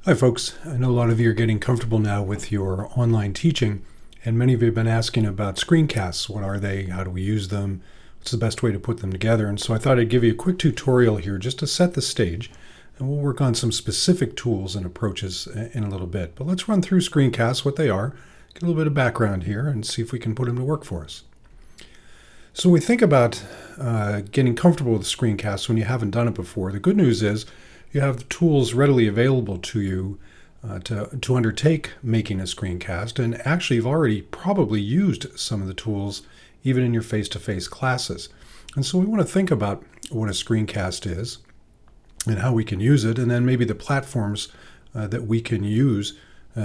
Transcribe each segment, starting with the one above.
Hi folks, I know a lot of you are getting comfortable now with your online teaching, and many of you have been asking about screencasts. What are they? How do we use them? What's the best way to put them together? And so I thought I'd give you a quick tutorial here just to set the stage, and we'll work on some specific tools and approaches in a little bit. But let's run through screencasts, what they are, get a little bit of background here, and see if we can put them to work for us. So when we think about getting comfortable with screencasts when you haven't done it before, the good news is you have the tools readily available to you to undertake making a screencast, and actually you've already probably used some of the tools even in your face-to-face classes. And so we want to think about what a screencast is and how we can use it, and then maybe the platforms that we can use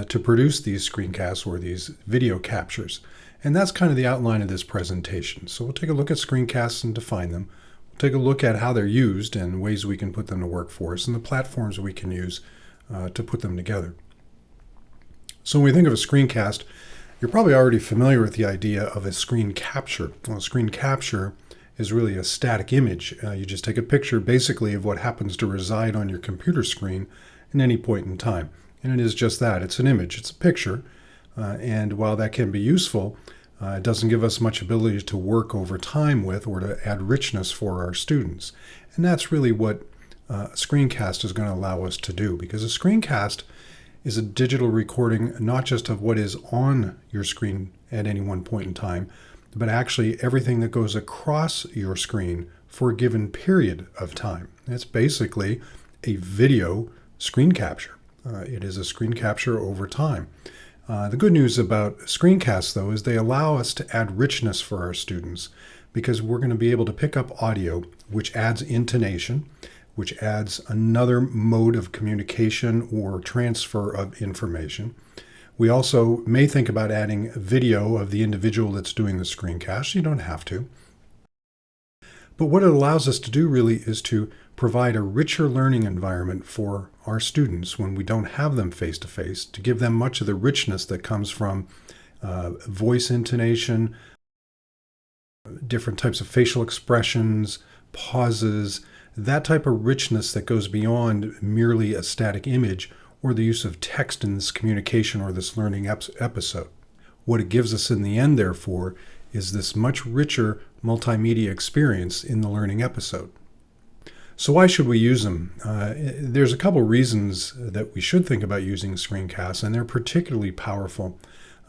to produce these screencasts or these video captures. And that's kind of the outline of this presentation. So we'll take a look at screencasts and define them. Take a look at how they're used and ways we can put them to work for us and the platforms we can use to put them together. So when we think of a screencast, you're probably already familiar with the idea of a screen capture. Well, a screen capture is really a static image. You just take a picture basically of what happens to reside on your computer screen at any point in time. And it is just that. It's an image. It's a picture. And while that can be useful, it doesn't give us much ability to work over time with or to add richness for our students. And that's really what a screencast is going to allow us to do, because a screencast is a digital recording not just of what is on your screen at any one point in time, but actually everything that goes across your screen for a given period of time. It's basically a video screen capture. It is a screen capture over time. The good news about screencasts, though, is they allow us to add richness for our students, because we're going to be able to pick up audio, which adds intonation, which adds another mode of communication or transfer of information. We also may think about adding video of the individual that's doing the screencast. You don't have to. But what it allows us to do really is to provide a richer learning environment for our students when we don't have them face-to-face, to give them much of the richness that comes from voice intonation, different types of facial expressions, pauses, that type of richness that goes beyond merely a static image or the use of text in this communication or this learning episode. What it gives us in the end, therefore, is this much richer multimedia experience in the learning episode. So why should we use them? There's a couple reasons that we should think about using screencasts, and they're particularly powerful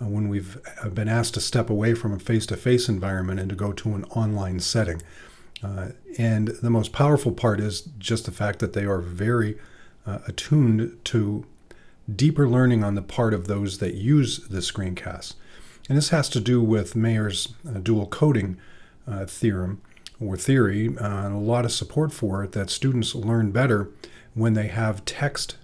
when we've been asked to step away from a face-to-face environment and to go to an online setting. And the most powerful part is just the fact that they are very attuned to deeper learning on the part of those that use the screencasts. And this has to do with Mayer's dual coding theorem or theory, and a lot of support for it, that students learn better when they have text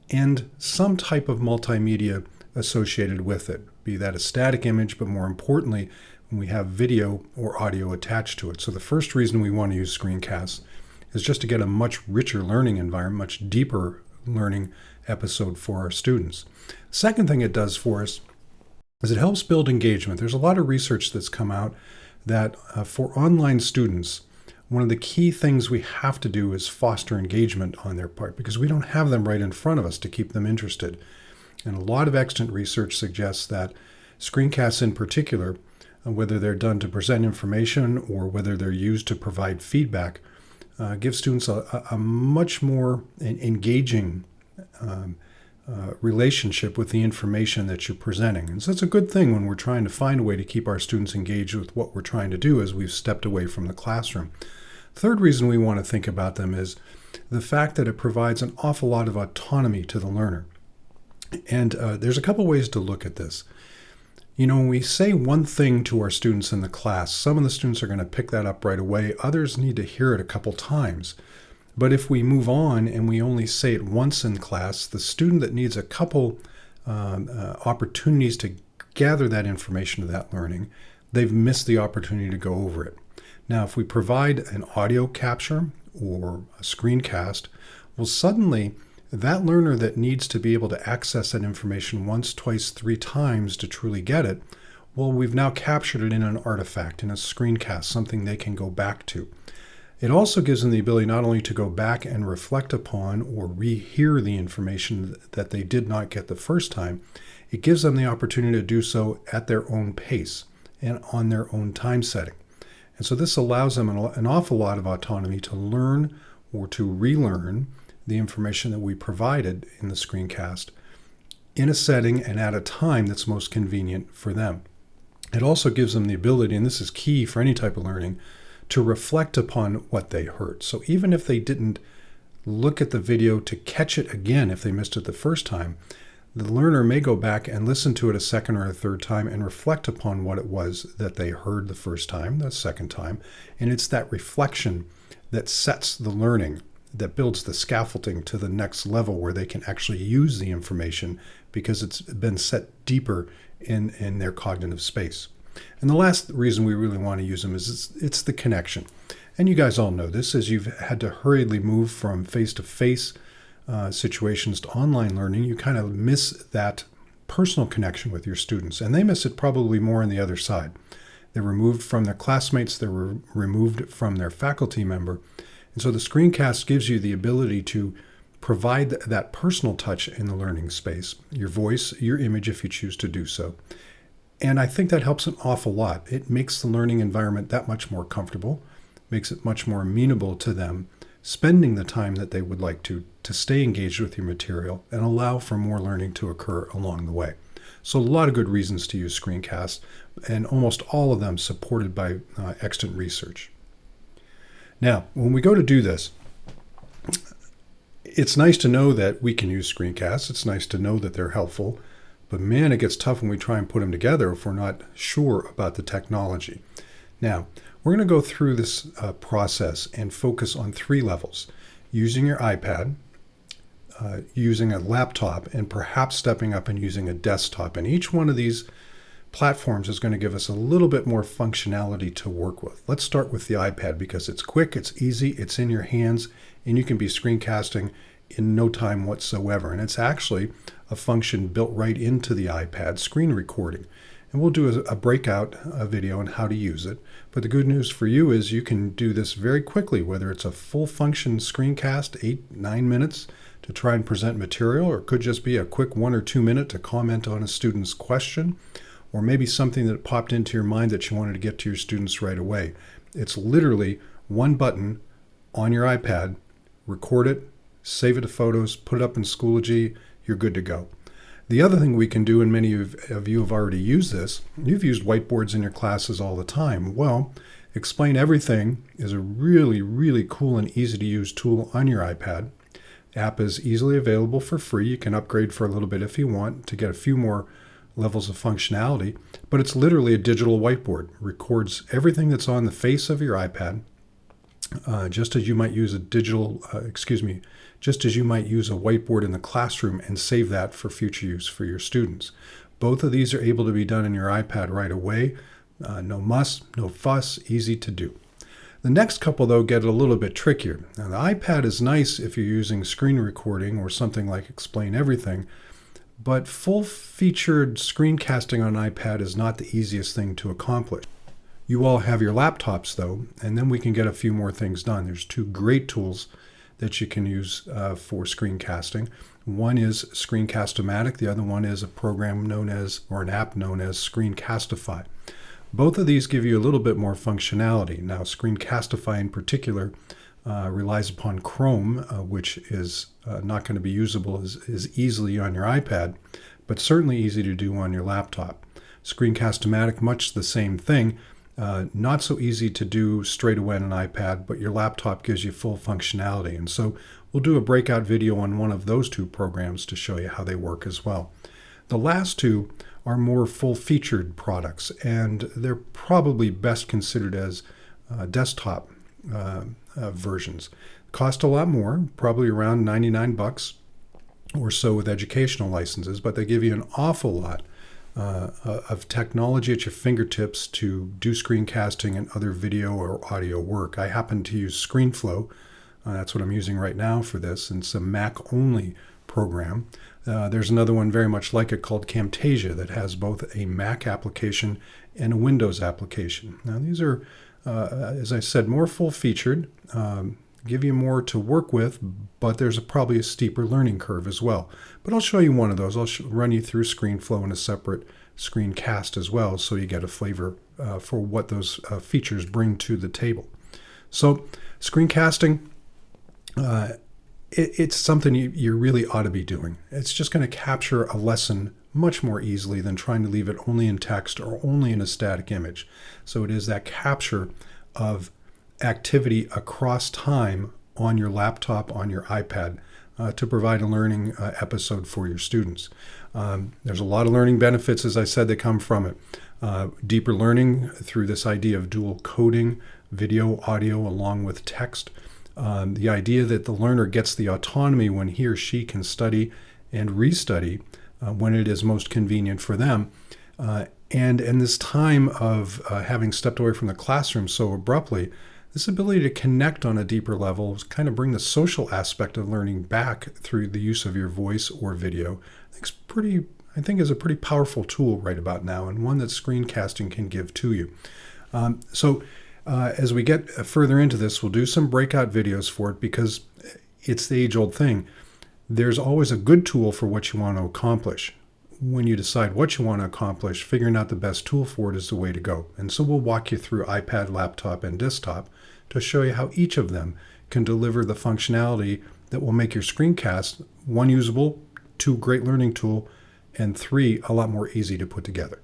and some type of multimedia associated with it, be that a static image, but more importantly, when we have video or audio attached to it. So the first reason we want to use screencasts is just to get a much richer learning environment, much deeper learning episode for our students. Second thing it does for us is it helps build engagement. There's a lot of research that's come out that for online students, one of the key things we have to do is foster engagement on their part, because we don't have them right in front of us to keep them interested. And a lot of extant research suggests that screencasts in particular, whether they're done to present information or whether they're used to provide feedback, give students a much more engaging relationship with the information that you're presenting. And so it's a good thing when we're trying to find a way to keep our students engaged with what we're trying to do as we've stepped away from the classroom. Third reason we want to think about them is the fact that it provides an awful lot of autonomy to the learner. And there's a couple ways to look at this. You know, when we say one thing to our students in the class, some of the students are going to pick that up right away. Others need to hear it a couple times. But if we move on and we only say it once in class, the student that needs a couple opportunities to gather that information to that learning, they've missed the opportunity to go over it. Now, if we provide an audio capture or a screencast, well, suddenly that learner that needs to be able to access that information once, twice, three times to truly get it, well, we've now captured it in an artifact, in a screencast, something they can go back to. It also gives them the ability not only to go back and reflect upon or rehear the information that they did not get the first time, it gives them the opportunity to do so at their own pace and on their own time setting. And so this allows them an awful lot of autonomy to learn or to relearn the information that we provided in the screencast in a setting and at a time that's most convenient for them. It also gives them the ability, and this is key for any type of learning, to reflect upon what they heard. So even if they didn't look at the video to catch it again, if they missed it the first time, the learner may go back and listen to it a second or a third time and reflect upon what it was that they heard the first time, the second time. And it's that reflection that sets the learning, that builds the scaffolding to the next level where they can actually use the information because it's been set deeper in their cognitive space. And the last reason we really want to use them is it's the connection. And you guys all know this, as you've had to hurriedly move from face-to-face situations to online learning, you kind of miss that personal connection with your students. And they miss it probably more on the other side. They're removed from their classmates, they're removed from their faculty member. And so the screencast gives you the ability to provide that personal touch in the learning space, your voice, your image if you choose to do so. And I think that helps an awful lot. It makes the learning environment that much more comfortable, makes it much more amenable to them spending the time that they would like to stay engaged with your material and allow for more learning to occur along the way. So a lot of good reasons to use screencasts, and almost all of them supported by extant research. Now, when we go to do this, it's nice to know that we can use screencasts. It's nice to know that they're helpful. But man, it gets tough when we try and put them together if we're not sure about the technology. Now, we're going to go through this process and focus on 3 levels. Using your iPad, using a laptop, and perhaps stepping up and using a desktop. And each one of these platforms is going to give us a little bit more functionality to work with. Let's start with the iPad because it's quick, it's easy, it's in your hands, and you can be screencasting in no time whatsoever. And it's actually a function built right into the iPad, screen recording. And we'll do a breakout video on how to use it. But the good news for you is you can do this very quickly, whether it's a full function screencast, 8-9 minutes to try and present material, or it could just be a quick 1 or 2 minute to comment on a student's question, or maybe something that popped into your mind that you wanted to get to your students right away. It's literally one button on your iPad, record it, save it to photos, put it up in Schoology, you're good to go. The other thing we can do, and many of you have already used this, you've used whiteboards in your classes all the time. Well, Explain Everything is a really, really cool and easy to use tool on your iPad. The app is easily available for free. You can upgrade for a little bit if you want to get a few more levels of functionality, but it's literally a digital whiteboard. It records everything that's on the face of your iPad, just as you might use a just as you might use a whiteboard in the classroom and save that for future use for your students. Both of these are able to be done in your iPad right away. No muss, no fuss, easy to do. The next couple, though, get a little bit trickier. Now, the iPad is nice if you're using screen recording or something like Explain Everything, but full-featured screencasting on an iPad is not the easiest thing to accomplish. You all have your laptops, though, and then we can get a few more things done. There's 2 great tools that you can use for screencasting. One is Screencast-O-Matic. The other one is a program known as, or an app known as Screencastify. Both of these give you a little bit more functionality. Now, Screencastify in particular relies upon Chrome, which is not going to be usable as easily on your iPad, but certainly easy to do on your laptop. Screencast-O-Matic, much the same thing. Not so easy to do straight away on an iPad, but your laptop gives you full functionality. And so we'll do a breakout video on one of those 2 programs to show you how they work as well. The last 2 are more full-featured products, and they're probably best considered as desktop versions. Cost a lot more, probably around $99 or so with educational licenses, but they give you an awful lot of technology at your fingertips to do screencasting and other video or audio work. I happen to use ScreenFlow. That's what I'm using right now for this, and it's a Mac-only program. There's another one very much like it called Camtasia that has both a Mac application and a Windows application. Now, these are as I said, more full-featured, give you more to work with, but there's probably a steeper learning curve as well. But I'll show you one of those. I'll run you through ScreenFlow in a separate screencast as well, so you get a flavor for what those features bring to the table. So screencasting, it's something you really ought to be doing. It's just going to capture a lesson much more easily than trying to leave it only in text or only in a static image. So it is that capture of activity across time on your laptop, on your iPad, to provide a learning episode for your students. There's a lot of learning benefits, as I said, that come from it. Deeper learning through this idea of dual coding, video, audio, along with text. The idea that the learner gets the autonomy when he or she can study and restudy when it is most convenient for them. And in this time of having stepped away from the classroom so abruptly, this ability to connect on a deeper level, kind of bring the social aspect of learning back through the use of your voice or video, I think is a pretty powerful tool right about now, and one that screencasting can give to you. As we get further into this, we'll do some breakout videos for it, because it's the age-old thing. There's always a good tool for what you want to accomplish. When you decide what you want to accomplish, figuring out the best tool for it is the way to go. And so we'll walk you through iPad, laptop, and desktop to show you how each of them can deliver the functionality that will make your screencast, 1, usable, 2, great learning tool, and 3, a lot more easy to put together.